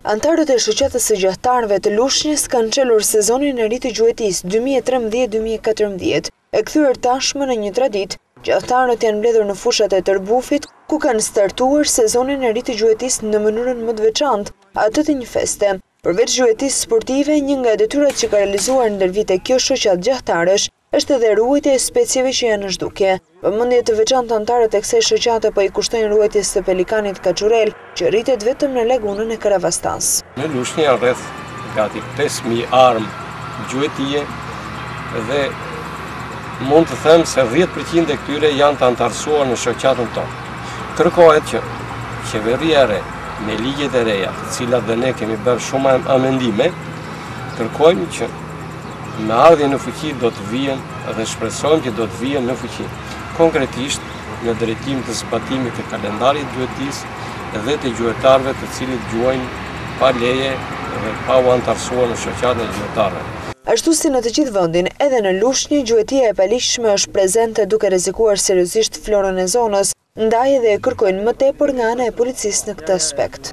Antarët e shoqatës së gjahtarëve të Lushnjës kanë çelur sezonin e ri të gjuetisë 2013-2014. E kthyer tashmë në një traditë, gjahtarët janë mbledhur në fushat e Tërbufit, ku kanë startuar sezonin e ri të gjuetisë në mënyrën më të veçantë, atë të një feste. Përveç gjuetisë sportive, një nga detyrat që ka realizuar ndër vite kjo shoqatë gjahtarësh është edhe ruajtja e specieve që janë në zhdukje. Vëmendje të veçantë antarët e kësaj shoqate po i kushtojnë ruajtjes së pelikanit kaçurel, që rritet vetëm në lagunën e Karavastas. Në Lushnjë janë rreth gati 5.000 armë gjuetie dhe mund të them se 10% e këtyre janë të antarësuar në shoqatën tonë. Kërkohet që qeveria e re, me ligjet e reja, të cilat dhe ne kemi bërë shumë amendime, kërkojmë që me ardhje në fuqi do të vijen dhe shpresojmë që do të vijen në fuqi. Konkretisht në drejtim të zbatimit të kalendarit gjuetisë dhe të gjuetarëve të cilët gjuajnë pa leje dhe pa u antarësuar në shoqatën e gjuetarëve. Ashtu si në të gjithë vendin, edhe në Lushnjë gjuetia e paligjshme është prezente duke rrezikuar seriozisht florën e zonës, ndaj edhe e kërkojnë më tepër nga ana e policisë në këtë aspekt.